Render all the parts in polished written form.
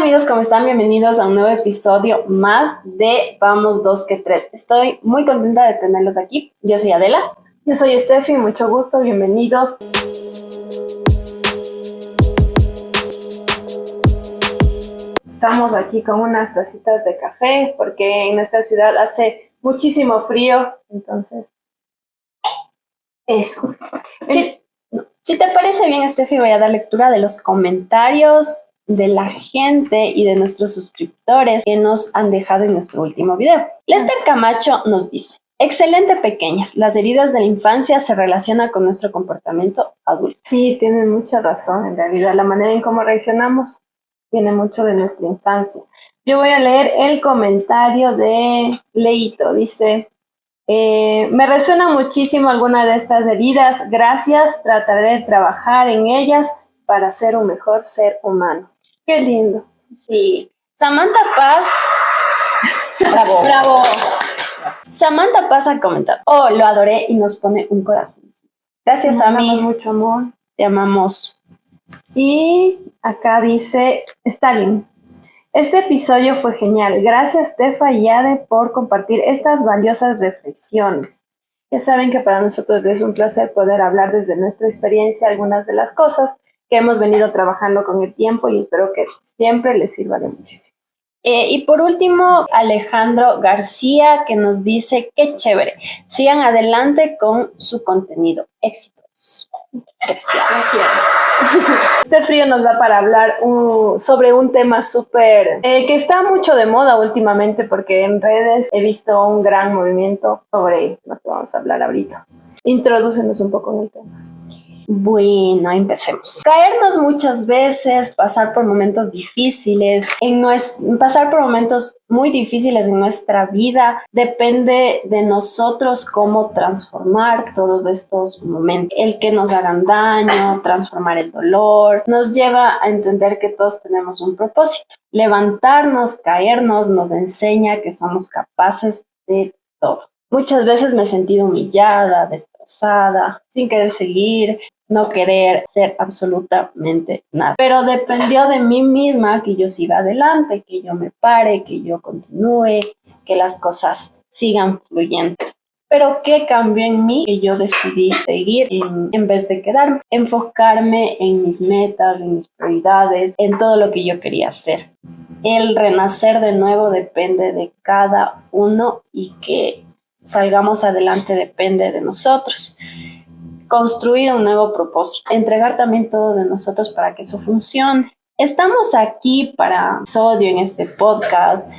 amigos, ¿cómo están? Bienvenidos a un nuevo episodio más de Vamos Dos que Tres. Estoy muy contenta de tenerlos aquí. Yo soy Adela. Yo soy Steffi, mucho gusto, bienvenidos. Estamos aquí con unas tacitas de café porque en nuestra ciudad hace muchísimo frío, entonces eso. Si te parece bien, Steffi, voy a dar lectura de los comentarios de la gente y de nuestros suscriptores que nos han dejado en nuestro último video. Lester Camacho nos dice: excelente, pequeñas. Las heridas de la infancia se relacionan con nuestro comportamiento adulto. Sí, tienen mucha razón, en realidad. La manera en cómo reaccionamos viene mucho de nuestra infancia. Yo voy a leer el comentario de Leito. Dice: me resuena muchísimo alguna de estas heridas. Gracias, trataré de trabajar en ellas para ser un mejor ser humano. Qué lindo. Sí. Samantha Paz. Bravo. Bravo. Samantha Paz ha comentado: oh, lo adoré, y nos pone un corazón. Gracias a mí. Mucho amor. Te amamos. Y acá dice Stalin: este episodio fue genial. Gracias, Stefa y Ade, por compartir estas valiosas reflexiones. Ya saben que para nosotros es un placer poder hablar desde nuestra experiencia algunas de las cosas que hemos venido trabajando con el tiempo, y espero que siempre les sirva de muchísimo. Y por último, Alejandro García, que nos dice: qué chévere, sigan adelante con su contenido. Éxitos. Gracias. Este frío nos da para hablar sobre un tema súper que está mucho de moda últimamente, porque en redes he visto un gran movimiento sobre lo que vamos a hablar ahorita. Introdúcenos un poco en el tema. Bueno, empecemos. Caernos muchas veces, pasar por momentos difíciles, pasar por momentos muy difíciles en nuestra vida, depende de nosotros cómo transformar todos estos momentos. El que nos hagan daño, transformar el dolor, nos lleva a entender que todos tenemos un propósito. Levantarnos, caernos, nos enseña que somos capaces de todo. Muchas veces me he sentido humillada, destrozada, sin querer seguir, no querer ser absolutamente nada. Pero dependió de mí misma que yo siga adelante, que yo me pare, que yo continúe, que las cosas sigan fluyendo. Pero ¿qué cambió en mí? Que yo decidí seguir en vez de quedarme, enfocarme en mis metas, en mis prioridades, en todo lo que yo quería hacer. El renacer de nuevo depende de cada uno, y que salgamos adelante depende de nosotros. Construir un nuevo propósito, entregar también todo de nosotros para que eso funcione. Estamos aquí para episodio en este podcast,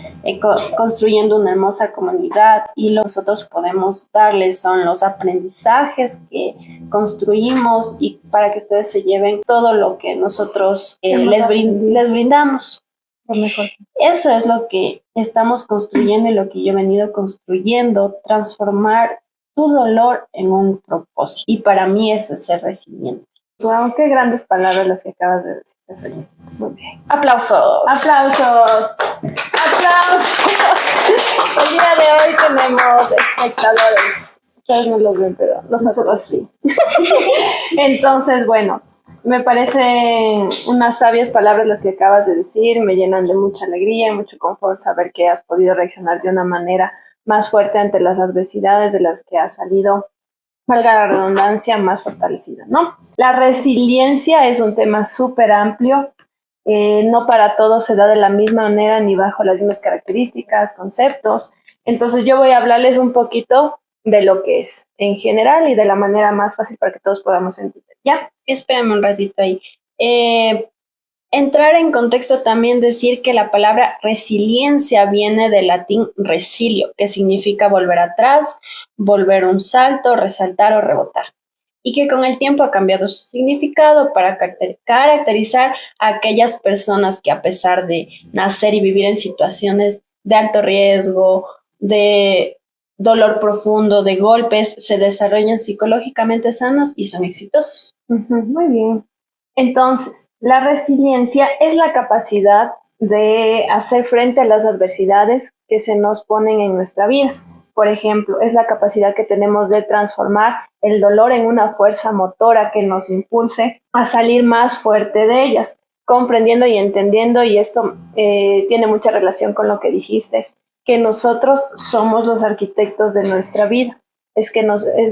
construyendo una hermosa comunidad, y lo que nosotros podemos darles son los aprendizajes que construimos, y para que ustedes se lleven todo lo que nosotros les brindamos. Lo mejor. Eso es lo que estamos construyendo y lo que yo he venido construyendo: transformar tu dolor en un propósito. Y para mí eso es ser resiliente. Wow, qué grandes palabras las que acabas de decir. Te felicito. Muy bien. ¡Aplausos! ¡Aplausos! ¡Aplausos! El día de hoy tenemos espectadores. Ustedes no los ven, pero nosotros sí. Entonces, bueno, me parecen unas sabias palabras las que acabas de decir. Me llenan de mucha alegría y mucho confort saber que has podido reaccionar de una manera más fuerte ante las adversidades de las que has salido, valga la redundancia, más fortalecida, ¿no? La resiliencia es un tema súper amplio. No para todos se da de la misma manera ni bajo las mismas características, conceptos. Entonces yo voy a hablarles un poquito de lo que es en general y de la manera más fácil para que todos podamos entender. ¿Ya? Espérame un ratito ahí. Entrar en contexto, también decir que la palabra resiliencia viene del latín resilio, que significa volver atrás, volver un salto, resaltar o rebotar, y que con el tiempo ha cambiado su significado para caracterizar a aquellas personas que, a pesar de nacer y vivir en situaciones de alto riesgo, de dolor profundo, de golpes, se desarrollan psicológicamente sanos y son exitosos. Muy bien. Entonces, la resiliencia es la capacidad de hacer frente a las adversidades que se nos ponen en nuestra vida. Por ejemplo, es la capacidad que tenemos de transformar el dolor en una fuerza motora que nos impulse a salir más fuerte de ellas. comprendiendo y entendiendo, y esto tiene mucha relación con lo que dijiste, que nosotros somos los arquitectos de nuestra vida. Es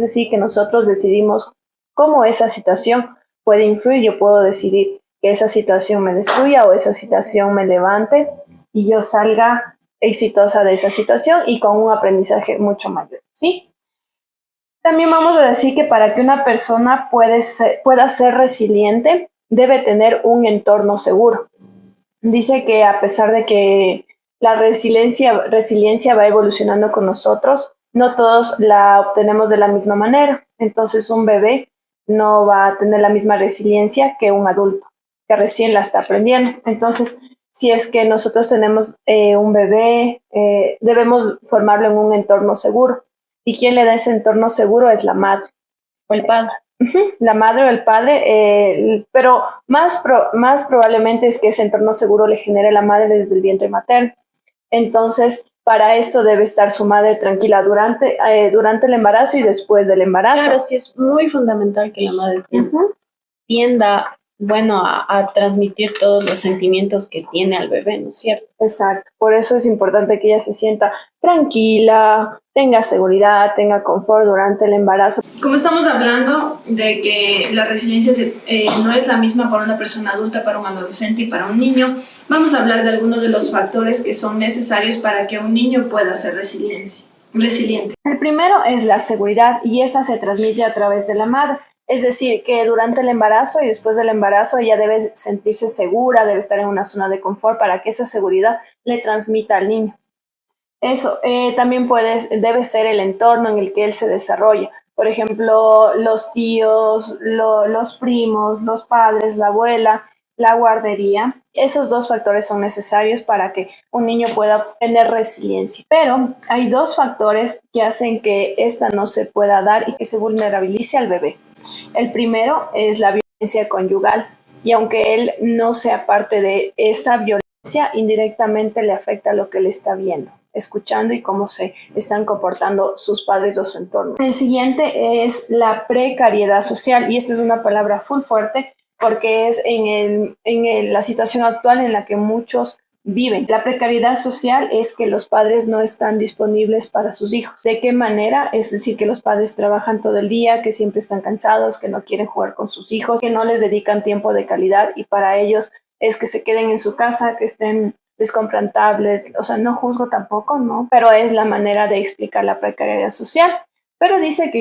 decir, que nosotros decidimos cómo esa situación puede influir. Yo puedo decidir que esa situación me destruya o esa situación me levante y yo salga exitosa de esa situación y con un aprendizaje mucho mayor, ¿sí? También vamos a decir que para que una persona pueda ser resiliente, debe tener un entorno seguro. Dice que a pesar de que la resiliencia va evolucionando con nosotros, no todos la obtenemos de la misma manera. Entonces un bebé no va a tener la misma resiliencia que un adulto, que recién la está aprendiendo. Entonces, si es que nosotros tenemos un bebé, debemos formarlo en un entorno seguro. ¿Y quién le da ese entorno seguro? Es la madre O el padre. la madre o el padre, pero más probablemente es que ese entorno seguro le genere la madre desde el vientre materno. Entonces, para esto debe estar su madre tranquila durante el embarazo y después del embarazo. Claro, sí es muy fundamental que la madre tienda, bueno, a transmitir todos los sentimientos que tiene al bebé, ¿no es cierto? Exacto, por eso es importante que ella se sienta tranquila, tenga seguridad, tenga confort durante el embarazo. Como estamos hablando de que la resiliencia no es la misma para una persona adulta, para un adolescente y para un niño, vamos a hablar de algunos de los factores que son necesarios para que un niño pueda ser resiliente. El primero es la seguridad y esta se transmite a través de la madre. Es decir, que durante el embarazo y después del embarazo ella debe sentirse segura, debe estar en una zona de confort para que esa seguridad le transmita al niño. Eso también debe ser el entorno en el que él se desarrolla. Por ejemplo, los tíos, los primos, los padres, la abuela, la guardería. Esos dos factores son necesarios para que un niño pueda tener resiliencia. Pero hay dos factores que hacen que esta no se pueda dar y que se vulnerabilice al bebé. El primero es la violencia conyugal, y aunque él no sea parte de esa violencia, indirectamente le afecta lo que él está viendo, escuchando y cómo se están comportando sus padres o su entorno. El siguiente es la precariedad social, y esta es una palabra full fuerte porque es la situación actual en la que muchos viven. La precariedad social es que los padres no están disponibles para sus hijos. ¿De qué manera? Es decir, que los padres trabajan todo el día, que siempre están cansados, que no quieren jugar con sus hijos, que no les dedican tiempo de calidad, y para ellos es que se queden en su casa, que les compran tablets. O sea, no juzgo tampoco, ¿no? Pero es la manera de explicar la precariedad social. Pero dice que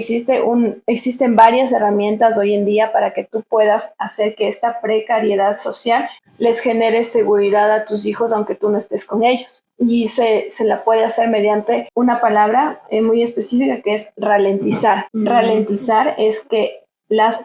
existen varias herramientas hoy en día para que tú puedas hacer que esta precariedad social les genere seguridad a tus hijos aunque tú no estés con ellos. Y se la puede hacer mediante una palabra muy específica que es ralentizar. Ralentizar es que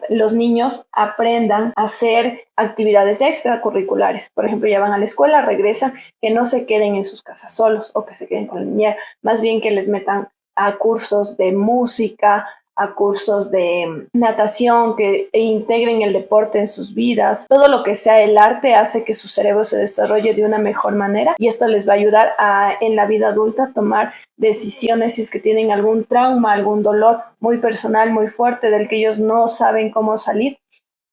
los niños aprendan a hacer actividades extracurriculares. Por ejemplo, ya van a la escuela, regresan, que no se queden en sus casas solos o que se queden con la niñera, más bien que les metan a cursos de música, a cursos de natación, que integren el deporte en sus vidas. Todo lo que sea el arte hace que su cerebro se desarrolle de una mejor manera, y esto les va a ayudar en la vida adulta a tomar decisiones si es que tienen algún trauma, algún dolor muy personal, muy fuerte, del que ellos no saben cómo salir.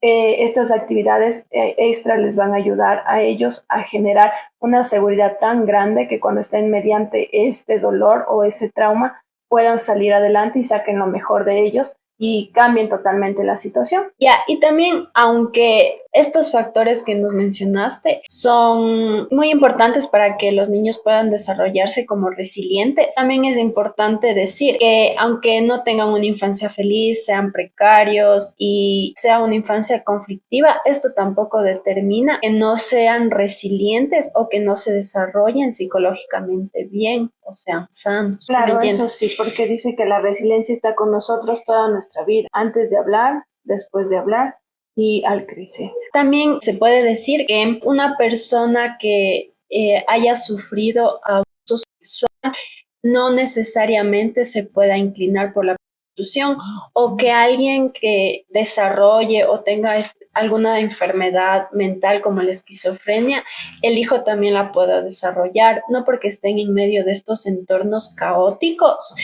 Estas actividades extras les van a ayudar a ellos a generar una seguridad tan grande que cuando estén mediante este dolor o ese trauma puedan salir adelante y saquen lo mejor de ellos y cambien totalmente la situación. Ya, y también, aunque estos factores que nos mencionaste son muy importantes para que los niños puedan desarrollarse como resilientes, también es importante decir que aunque no tengan una infancia feliz, sean precarios y sea una infancia conflictiva, esto tampoco determina que no sean resilientes o que no se desarrollen psicológicamente bien o sean sanos. Claro, eso sí, porque dice que la resiliencia está con nosotros toda nuestra vida, antes de hablar, después de hablar y al crecer. También se puede decir que una persona que haya sufrido abuso sexual no necesariamente se pueda inclinar por la prostitución, o que alguien que desarrolle o tenga alguna enfermedad mental como la esquizofrenia, el hijo también la pueda desarrollar, no porque estén en medio de estos entornos caóticos,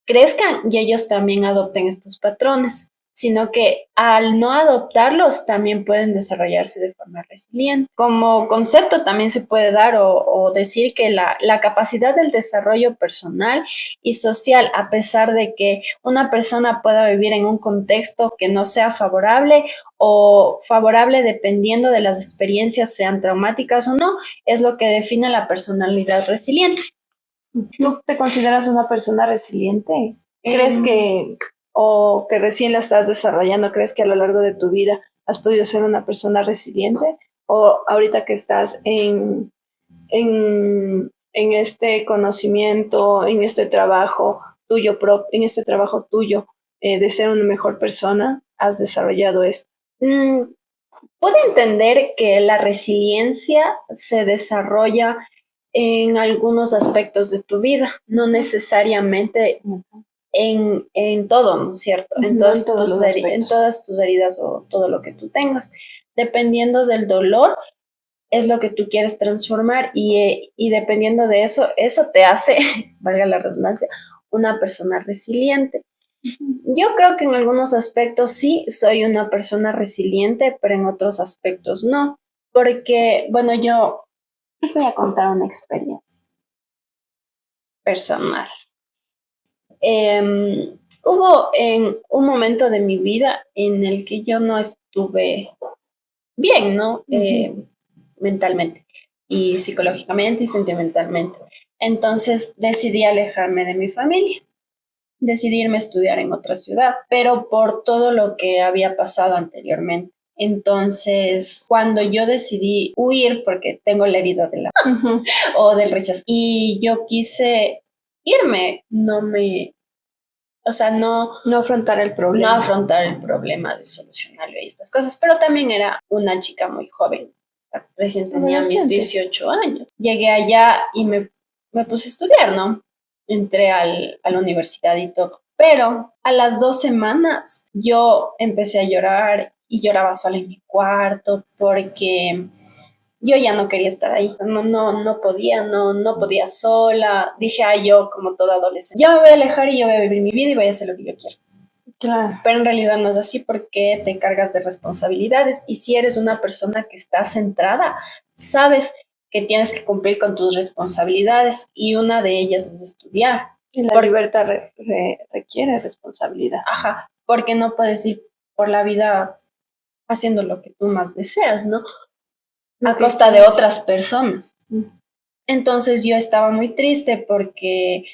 crezcan y ellos también adopten estos patrones, sino que al no adoptarlos también pueden desarrollarse de forma resiliente. Como concepto también se puede dar o decir que la capacidad del desarrollo personal y social, a pesar de que una persona pueda vivir en un contexto que no sea favorable o favorable dependiendo de las experiencias, sean traumáticas o no, es lo que define la personalidad resiliente. ¿Tú te consideras una persona resiliente? ¿Crees que recién la estás desarrollando? ¿Crees que a lo largo de tu vida has podido ser una persona resiliente? ¿O ahorita que estás en este conocimiento, en este trabajo tuyo, de ser una mejor persona, has desarrollado esto? Puedo entender que la resiliencia se desarrolla en algunos aspectos de tu vida, no necesariamente en todo, ¿no es cierto? En todas tus heridas o todo lo que tú tengas. Dependiendo del dolor, es lo que tú quieres transformar y dependiendo de eso, eso te hace, valga la redundancia, una persona resiliente. Yo creo que en algunos aspectos sí soy una persona resiliente, pero en otros aspectos no, porque, bueno, yo les voy a contar una experiencia personal. Hubo en un momento de mi vida en el que yo no estuve bien, ¿no? Mentalmente y psicológicamente y sentimentalmente. Entonces decidí alejarme de mi familia. Decidí irme a estudiar en otra ciudad, pero por todo lo que había pasado anteriormente. Entonces, cuando yo decidí huir, porque tengo la herida de la o del rechazo, y yo quise irme, no afrontar el problema. No afrontar el problema de solucionarlo y estas cosas, pero también era una chica muy joven, recién tenía mis 18 años. Llegué allá y me puse a estudiar, ¿no? Entré a la universidad y todo. Pero a las 2 semanas yo empecé a llorar y lloraba sola en mi cuarto porque yo ya no quería estar ahí, no podía sola. Dije, yo como toda adolescente, ya me voy a alejar y yo voy a vivir mi vida y voy a hacer lo que yo quiero. Claro. Pero en realidad no es así porque te cargas de responsabilidades y si eres una persona que está centrada, sabes que tienes que cumplir con tus responsabilidades y una de ellas es estudiar. Y la libertad requiere responsabilidad. Ajá, porque no puedes ir por la vida haciendo lo que tú más deseas, ¿no? A costa de otras personas. Entonces yo estaba muy triste porque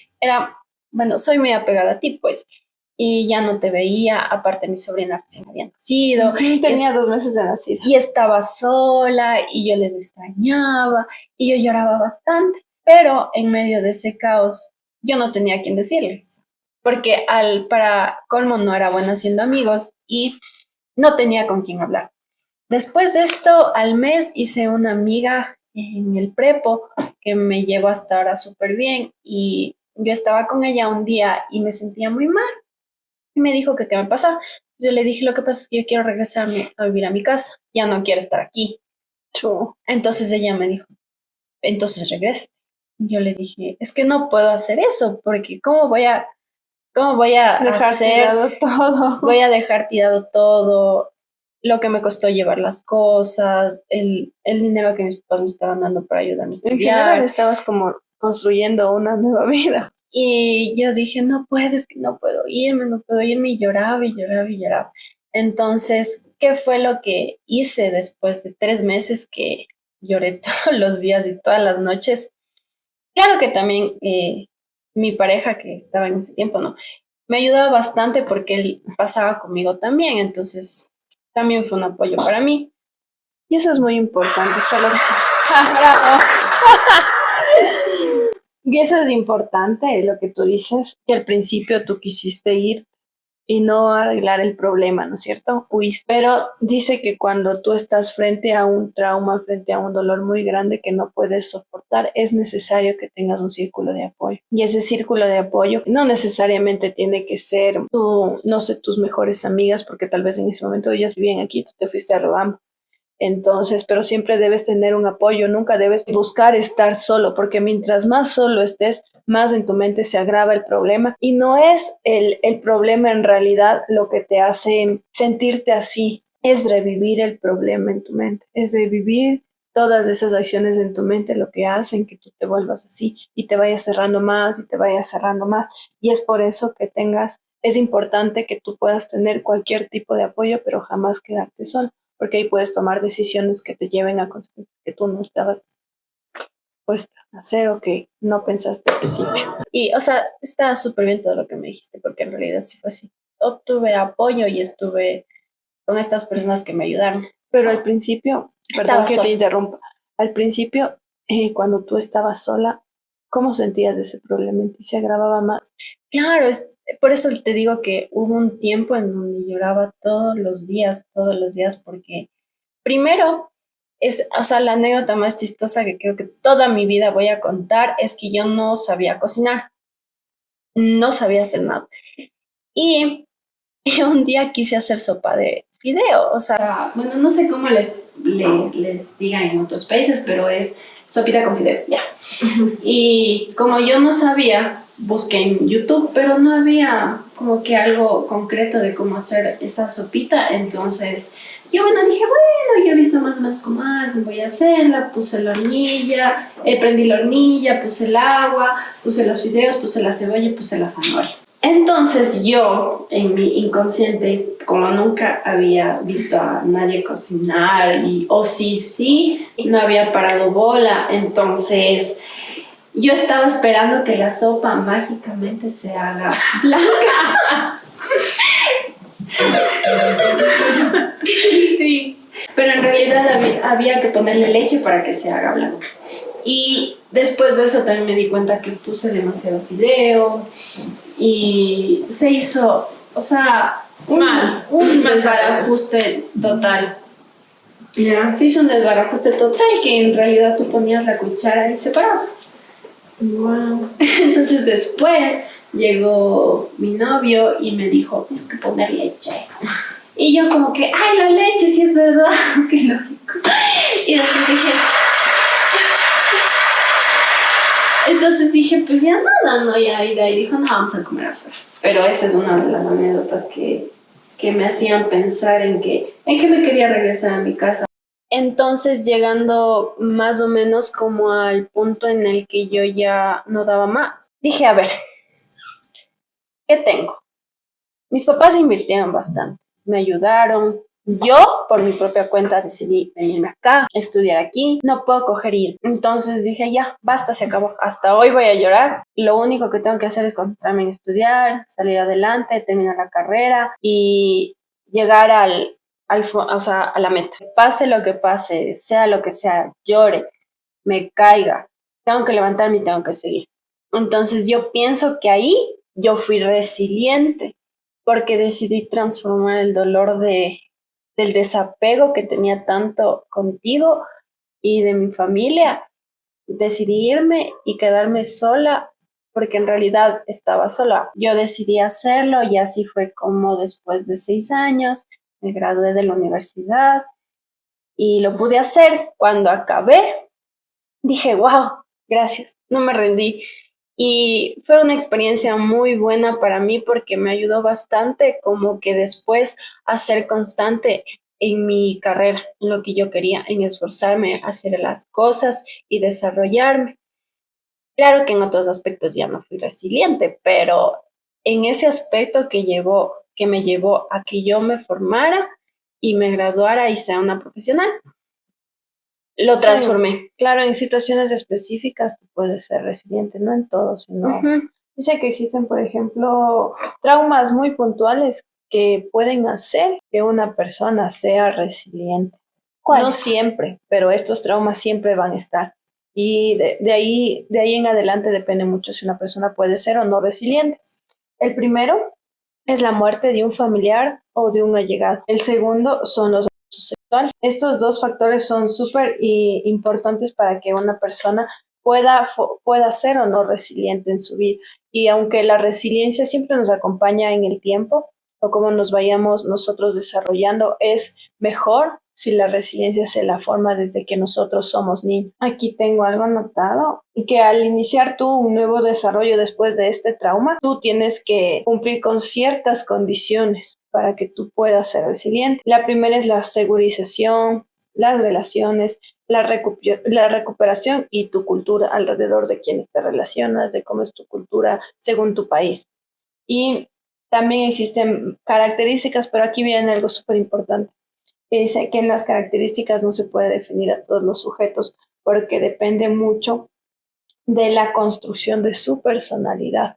soy muy apegada a ti, pues, y ya no te veía, aparte mi sobrina recién había nacido. Tenía 2 meses de nacida. Y estaba sola y yo les extrañaba y yo lloraba bastante, pero en medio de ese caos yo no tenía a quien decirles, porque para colmo no era buena haciendo amigos y no tenía con quién hablar. Después de esto, al mes hice una amiga en el prepo que me llevó hasta ahora súper bien y yo estaba con ella un día y me sentía muy mal. Y me dijo que qué me pasaba. Yo le dije, lo que pasa es que yo quiero regresarme a vivir a mi casa. Ya no quiero estar aquí. Entonces ella me dijo, entonces regrese. Yo le dije, es que no puedo hacer eso porque ¿cómo voy a dejar tirado todo? Voy a dejar tirado todo, lo que me costó llevar las cosas, el dinero que mis papás me estaban dando para ayudarme a estudiar. En general estabas como construyendo una nueva vida. Y yo dije, no puedes, que no puedo irme, y lloraba y lloraba y lloraba. Entonces, ¿qué fue lo que hice después de 3 meses que lloré todos los días y todas las noches? Claro que también mi pareja que estaba en ese tiempo, ¿no? Me ayudaba bastante porque él pasaba conmigo también, entonces también fue un apoyo para mí. Y eso es muy importante, solo bravo. Y eso es importante, lo que tú dices, que al principio tú quisiste ir y no arreglar el problema, ¿no es cierto? Pero dice que cuando tú estás frente a un trauma, frente a un dolor muy grande que no puedes soportar, es necesario que tengas un círculo de apoyo. Y ese círculo de apoyo no necesariamente tiene que ser tus mejores amigas, porque tal vez en ese momento ellas vivían aquí, tú te fuiste a Robamba. Entonces, pero siempre debes tener un apoyo, nunca debes buscar estar solo, porque mientras más solo estés, más en tu mente se agrava el problema. Y no es el problema en realidad lo que te hace sentirte así, es revivir el problema en tu mente, es revivir todas esas acciones en tu mente lo que hacen que tú te vuelvas así y te vayas cerrando más y te vayas cerrando más. Y es por eso que es importante que tú puedas tener cualquier tipo de apoyo, pero jamás quedarte solo, porque ahí puedes tomar decisiones que te lleven a cosas que tú no estabas puesta a hacer o que no pensaste al principio. Y, o sea, está súper bien todo lo que me dijiste, porque en realidad sí fue así. Obtuve apoyo y estuve con estas personas que me ayudaron. Pero al principio, Estaba perdón que te sola. interrumpa, al principio, cuando tú estabas sola, ¿cómo sentías ese problema en ti? ¿Se agravaba más? Claro, por eso te digo que hubo un tiempo en donde lloraba todos los días, porque primero es, o sea, la anécdota más chistosa que creo que toda mi vida voy a contar es que yo no sabía cocinar, no sabía hacer nada. Y, y un día quise hacer sopa de fideo, o sea, bueno, no sé cómo les digan en otros países, pero es sopita con fideo, ya. Y como yo no sabía, busqué en YouTube, pero no había como que algo concreto de cómo hacer esa sopita. Entonces, yo bueno, dije, bueno, ya he visto más o menos cómo hacen, voy a hacerla. Puse la hornilla, prendí la hornilla, puse el agua, puse los fideos, puse la cebolla y puse la zanahoria. Entonces yo, en mi inconsciente, como nunca había visto a nadie cocinar, o sí, no había parado bola, entonces yo estaba esperando que la sopa mágicamente se haga blanca. Sí. Pero en realidad había que ponerle leche para que se haga blanca. Y después de eso también me di cuenta que puse demasiado fideo y se hizo, o sea, un desbarajuste total. Ya. Se hizo un desbarajuste total que en realidad tú ponías la cuchara y se paraba. Wow. Entonces después llegó mi novio y me dijo, tienes que poner leche. Y yo como que, ay, la leche, sí es verdad, qué lógico. Y después dije, entonces dije, pues ya no, ya. Y de ahí dijo, no, vamos a comer afuera. Pero esa es una de las anécdotas que me hacían pensar en que me quería regresar a mi casa. Entonces, llegando más o menos como al punto en el que yo ya no daba más, dije, a ver, ¿qué tengo? Mis papás invirtieron bastante, me ayudaron. Yo, por mi propia cuenta, decidí venirme acá, estudiar aquí, no puedo coger ir. Entonces dije, ya, basta, se acabó. Hasta hoy voy a llorar. Lo único que tengo que hacer es concentrarme en estudiar, salir adelante, terminar la carrera y llegar o sea, a la meta. Pase lo que pase, sea lo que sea, llore, me caiga, tengo que levantarme y tengo que seguir. Entonces yo pienso que ahí yo fui resiliente porque decidí transformar el dolor del desapego que tenía tanto contigo y de mi familia. Decidí irme y quedarme sola porque en realidad estaba sola. Yo decidí hacerlo y así fue como después de 6 años me gradué de la universidad y lo pude hacer. Cuando acabé, dije, wow, gracias, no me rendí. Y fue una experiencia muy buena para mí porque me ayudó bastante como que después a ser constante en mi carrera, en lo que yo quería, en esforzarme a hacer las cosas y desarrollarme. Claro que en otros aspectos ya no fui resiliente, pero en ese aspecto que me llevó a que yo me formara y me graduara y sea una profesional, lo transformé. Claro, en situaciones específicas tú puedes ser resiliente, no en todo, sino... Dice que existen, por ejemplo, traumas muy puntuales que pueden hacer que una persona sea resiliente. No siempre, pero estos traumas siempre van a estar. Y de ahí en adelante depende mucho si una persona puede ser o no resiliente. El primero es la muerte de un familiar o de un allegado. El segundo son los abusos sexuales. Estos dos factores son súper importantes para que una persona pueda ser o no resiliente en su vida. Y aunque la resiliencia siempre nos acompaña en el tiempo, o como nos vayamos nosotros desarrollando, es mejor si la resiliencia se la forma desde que nosotros somos niños. Aquí tengo algo anotado, que al iniciar tú un nuevo desarrollo después de este trauma, tú tienes que cumplir con ciertas condiciones para que tú puedas ser resiliente. La primera es la segurización, las relaciones, la recuperación y tu cultura alrededor de quienes te relacionas, de cómo es tu cultura según tu país. Y también existen características, pero aquí viene algo súper importante, que dice que en las características no se puede definir a todos los sujetos porque depende mucho de la construcción de su personalidad.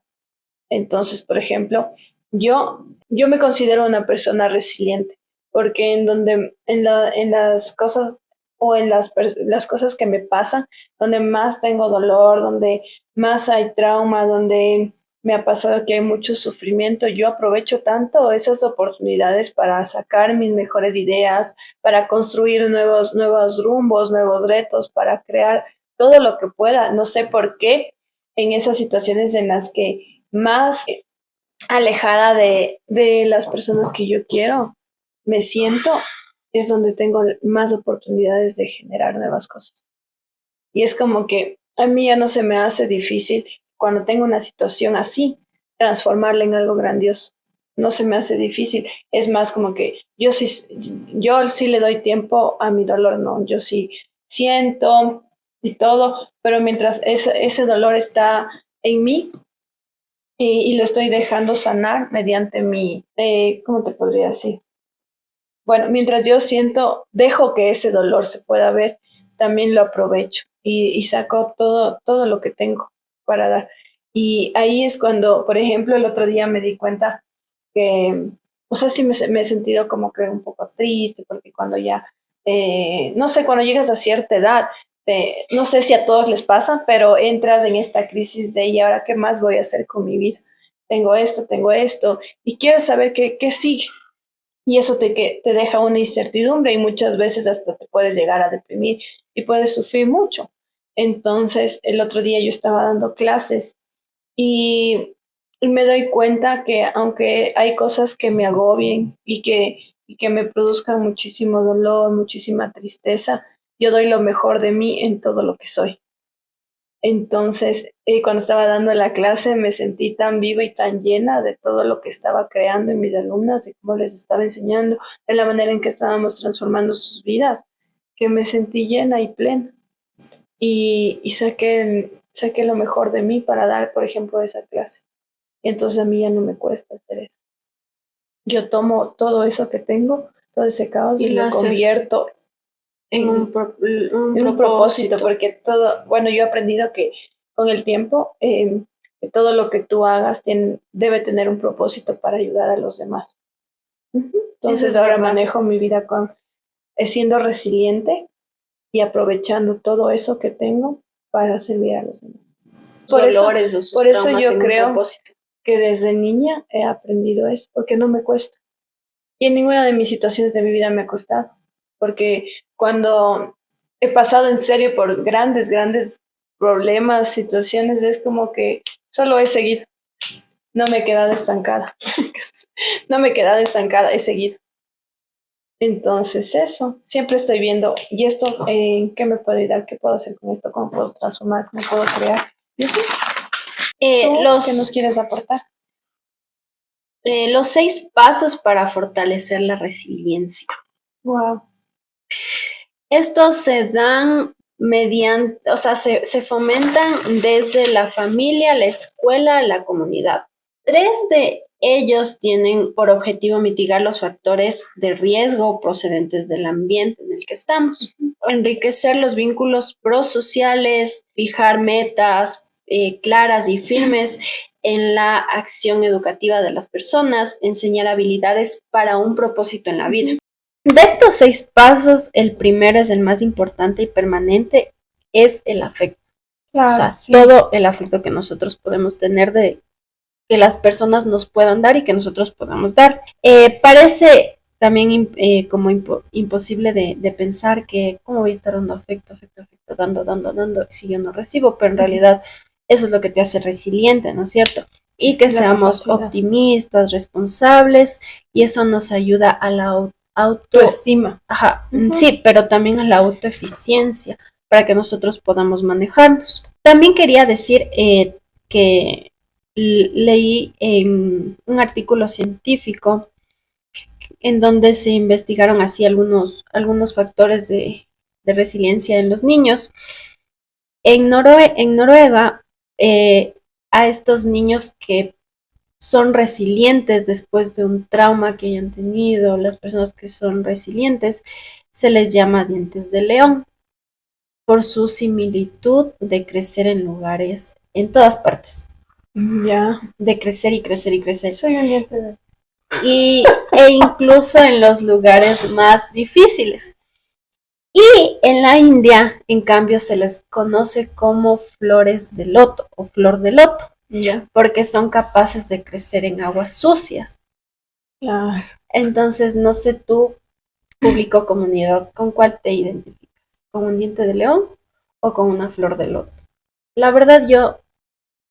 Entonces, por ejemplo, yo me considero una persona resiliente porque en las cosas o en las cosas que me pasan, donde más tengo dolor, donde más hay trauma, donde me ha pasado que hay mucho sufrimiento, yo aprovecho tanto esas oportunidades para sacar mis mejores ideas, para construir nuevos rumbos, nuevos retos, para crear todo lo que pueda. No sé por qué en esas situaciones en las que más alejada de las personas que yo quiero me siento, es donde tengo más oportunidades de generar nuevas cosas. Y es como que a mí ya no se me hace difícil cuando tengo una situación así, transformarla en algo grandioso. No se me hace difícil. Es más como que yo sí le doy tiempo a mi dolor, ¿no? Yo sí siento y todo, pero mientras ese dolor está en mí y lo estoy dejando sanar mediante ¿cómo te podría decir? Bueno, mientras yo dejo que ese dolor se pueda ver, también lo aprovecho y saco todo lo que tengo para dar. Y ahí es cuando, por ejemplo, el otro día me di cuenta que, o sea, sí me he sentido como que un poco triste, porque cuando ya, no sé, cuando llegas a cierta edad, no sé si a todos les pasa, pero entras en esta crisis de, ¿y ahora qué más voy a hacer con mi vida? Tengo esto, y quiero saber qué sigue. Y eso te deja una incertidumbre y muchas veces hasta te puedes llegar a deprimir y puedes sufrir mucho. Entonces, el otro día yo estaba dando clases y me doy cuenta que aunque hay cosas que me agobien y que me produzcan muchísimo dolor, muchísima tristeza, yo doy lo mejor de mí en todo lo que soy. Entonces, cuando estaba dando la clase, me sentí tan viva y tan llena de todo lo que estaba creando en mis alumnas, de cómo les estaba enseñando, de la manera en que estábamos transformando sus vidas, que me sentí llena y plena. Y saqué lo mejor de mí para dar, por ejemplo, esa clase. Y entonces a mí ya no me cuesta hacer eso. Yo tomo todo eso que tengo, todo ese caos, y lo convierto en un propósito, porque bueno, yo he aprendido que con el tiempo que todo lo que tú hagas debe tener un propósito para ayudar a los demás. Entonces ahora manejo mi vida siendo resiliente y aprovechando todo eso que tengo para servir a los demás. Por eso yo creo que desde niña he aprendido eso, porque no me cuesta. Y en ninguna de mis situaciones de mi vida me ha costado, porque cuando he pasado en serio por grandes problemas, situaciones, es como que solo he seguido. No me he quedado estancada. No me he quedado estancada, he seguido. Entonces eso, siempre estoy viendo, ¿y esto qué me puede ayudar? ¿Qué puedo hacer con esto? ¿Cómo puedo transformar? ¿Cómo puedo crear? ¿Y así? ¿Qué nos quieres aportar? Los 6 pasos para fortalecer la resiliencia. Wow. Estos se dan mediante, o sea, se fomentan desde la familia, la escuela, la comunidad. 3 de ellos tienen por objetivo mitigar los factores de riesgo procedentes del ambiente en el que estamos, enriquecer los vínculos prosociales, fijar metas claras y firmes en la acción educativa de las personas, enseñar habilidades para un propósito en la vida. De estos 6 pasos, el primero es el más importante y permanente, es el afecto. Claro, o sea, sí. Todo el afecto que nosotros podemos tener de que las personas nos puedan dar y que nosotros podamos dar. Parece también como imposible de pensar que cómo voy a estar dando afecto, dando, si yo no recibo, pero en realidad eso es lo que te hace resiliente, ¿no es cierto? Y que seamos optimistas, responsables, y eso nos ayuda a la autoestima. Ajá, sí, pero también a la autoeficiencia para que nosotros podamos manejarnos. También quería decir que leí en un artículo científico en donde se investigaron así algunos factores de resiliencia en los niños. En Noruega, a estos niños que son resilientes después de un trauma que hayan tenido, las personas que son resilientes, se les llama dientes de león por su similitud de crecer en lugares, en todas partes, Ya. de crecer y crecer y crecer. Soy un diente de... E incluso en los lugares más difíciles. Y en la India, en cambio, se les conoce como flores de loto o flor de loto, Ya. porque son capaces de crecer en aguas sucias. Claro. Entonces, no sé tú, público comunidad, ¿con cuál te identificas? ¿Con un diente de león o con una flor de loto? La verdad, yo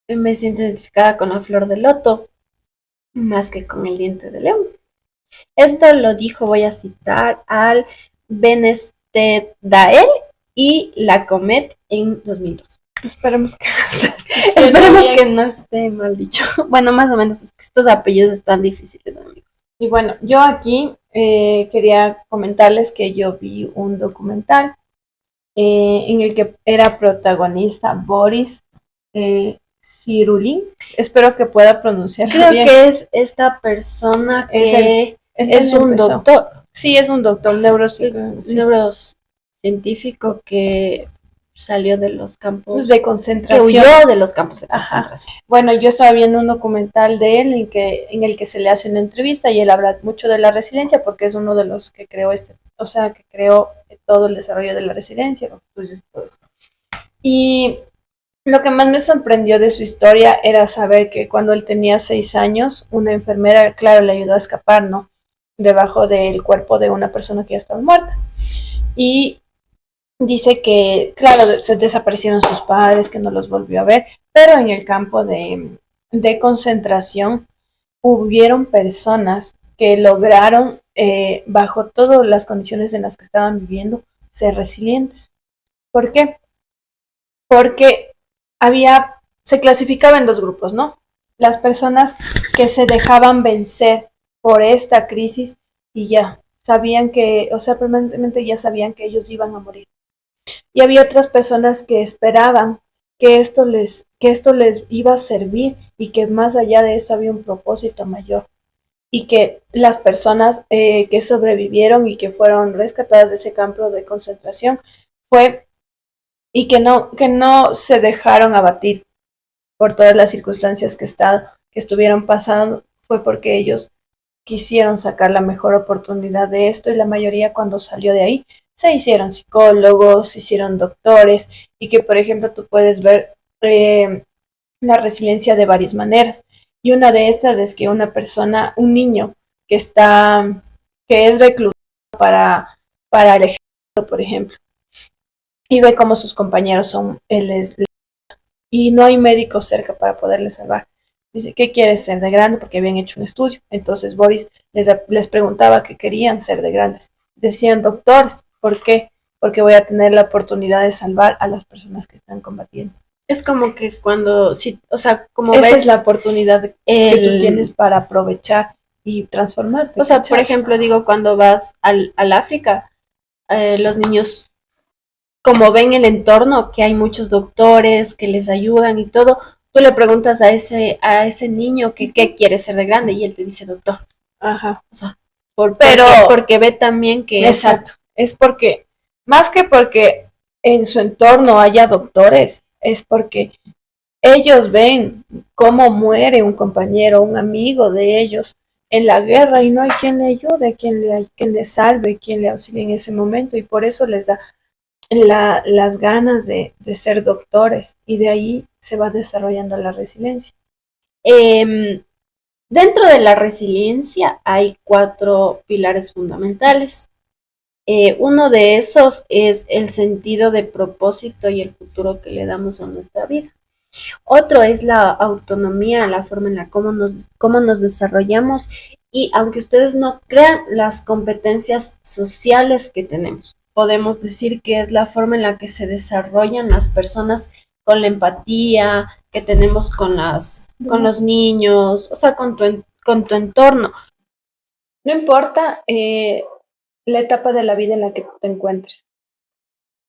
me siento identificada con la flor de loto más que con el diente de león. Esto lo dijo, voy a citar, al Benestedael y la Comet en 2002. Esperemos que Esperemos que no esté mal dicho. Bueno, más o menos, es que estos apellidos están difíciles, amigos. Y bueno, yo aquí quería comentarles que yo vi un documental en el que era protagonista Boris Cyrulnik. Espero que pueda pronunciarlo Creo bien. que es esta persona que es un empezó. doctor. Sí, es un doctor Neurocientífico que salió de los campos de que concentración. huyó de los campos de concentración. Ajá. Bueno, yo estaba viendo un documental de él en el que se le hace una entrevista y él habla mucho de la resiliencia porque es uno de los que creó que creó todo el desarrollo de la resiliencia, los estudios y todo eso. Y lo que más me sorprendió de su historia era saber que cuando él tenía 6 años, una enfermera, claro, le ayudó a escapar, ¿no? Debajo del cuerpo de una persona que ya estaba muerta. Y dice que, claro, se desaparecieron sus padres, que no los volvió a ver, pero en el campo de concentración hubieron personas que lograron, bajo todas las condiciones en las que estaban viviendo, ser resilientes. ¿Por qué? Porque se clasificaba en dos grupos, ¿no? Las personas que se dejaban vencer por esta crisis y ya sabían que, o sea, permanentemente ya sabían que ellos iban a morir. Y había otras personas que esperaban que esto les iba a servir y que más allá de esto había un propósito mayor. Y que las personas que sobrevivieron y que fueron rescatadas de ese campo de concentración y que no se dejaron abatir por todas las circunstancias que estuvieron pasando, fue porque ellos quisieron sacar la mejor oportunidad de esto y la mayoría cuando salió de ahí se hicieron psicólogos, se hicieron doctores y que por ejemplo tú puedes ver la resiliencia de varias maneras y una de estas es que un niño que es reclutado para el ejército, por ejemplo, y ve cómo sus compañeros y no hay médicos cerca para poderle salvar. Dice, ¿qué quieres ser de grande? Porque habían hecho un estudio. Entonces Boris les preguntaba qué querían ser de grandes. Decían doctores. ¿Por qué? Porque voy a tener la oportunidad de salvar a las personas que están combatiendo. Es como que cuando, sí, o sea, como esa ves, es la oportunidad que tú tienes para aprovechar y transformarte. O sea, por ejemplo, digo, cuando vas al África, los niños, como ven el entorno, que hay muchos doctores que les ayudan y todo, tú le preguntas a ese niño que qué quiere ser de grande y él te dice doctor. Ajá. O sea, porque ve también que... Exacto. Es porque, más que porque en su entorno haya doctores, es porque ellos ven cómo muere un compañero, un amigo de ellos en la guerra y no hay quien le ayude, quien le salve, quien le auxilie en ese momento y por eso les da las ganas de ser doctores y de ahí se va desarrollando la resiliencia. Dentro de la resiliencia hay 4 pilares fundamentales. Uno de esos es el sentido de propósito y el futuro que le damos a nuestra vida. Otro es la autonomía, la forma en la cómo nos desarrollamos y aunque ustedes no crean, las competencias sociales que tenemos. Podemos decir que es la forma en la que se desarrollan las personas con la empatía que tenemos con los niños, o sea, con tu entorno. No importa la etapa de la vida en la que te encuentres,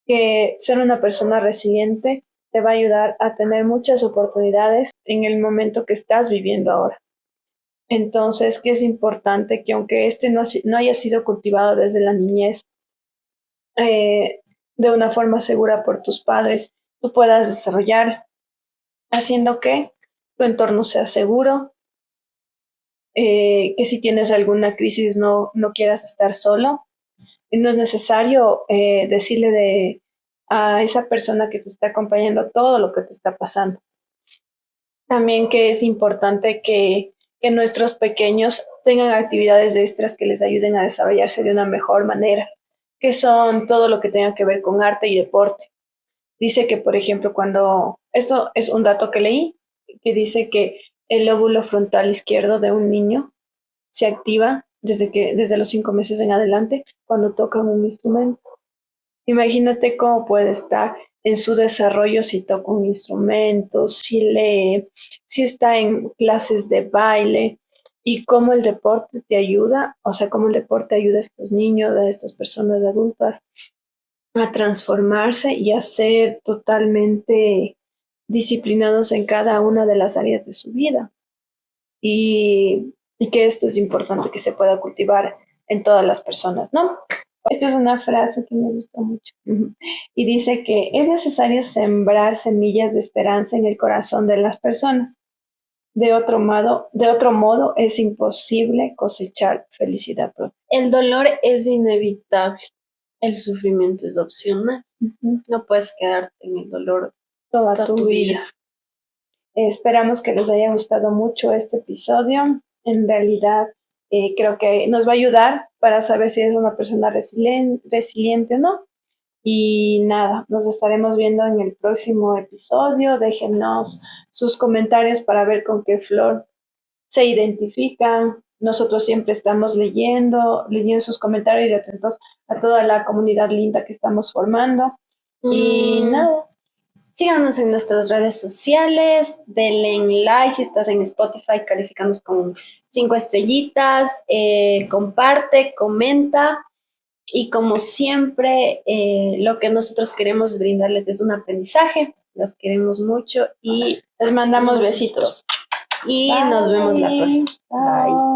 que ser una persona resiliente te va a ayudar a tener muchas oportunidades en el momento que estás viviendo ahora. Entonces, que es importante que aunque este no haya sido cultivado desde la niñez de una forma segura por tus padres, tú puedas desarrollar haciendo que tu entorno sea seguro, que si tienes alguna crisis no quieras estar solo. Y no es necesario decirle a esa persona que te está acompañando todo lo que te está pasando. También que es importante que nuestros pequeños tengan actividades extras que les ayuden a desarrollarse de una mejor manera, que son todo lo que tenga que ver con arte y deporte. Dice que, por ejemplo, esto es un dato que leí, que dice que el lóbulo frontal izquierdo de un niño se activa desde los 5 meses en adelante cuando tocan un instrumento. Imagínate cómo puede estar en su desarrollo si toca un instrumento, si lee, si está en clases de baile y cómo el deporte te ayuda, o sea, cómo el deporte ayuda a estos niños, a estas personas adultas a transformarse y a ser totalmente disciplinados en cada una de las áreas de su vida. Y que esto es importante que se pueda cultivar en todas las personas, ¿no? Esta es una frase que me gusta mucho. Y dice que es necesario sembrar semillas de esperanza en el corazón de las personas. De otro modo es imposible cosechar felicidad propia. El dolor es inevitable, el sufrimiento es opcional. No puedes quedarte en el dolor toda tu vida. Esperamos que les haya gustado mucho este episodio. En realidad, creo que nos va a ayudar para saber si eres una persona resiliente o no. Y nada, nos estaremos viendo en el próximo episodio. Déjenos sus comentarios para ver con qué flor se identifican. Nosotros siempre estamos leyendo sus comentarios y atentos a toda la comunidad linda que estamos formando. Y nada. Síganos en nuestras redes sociales, denle like si estás en Spotify, calificanos con 5 estrellitas, comparte, comenta y como siempre lo que nosotros queremos brindarles es un aprendizaje, los queremos mucho y les mandamos besitos. Y nos vemos la próxima. Bye.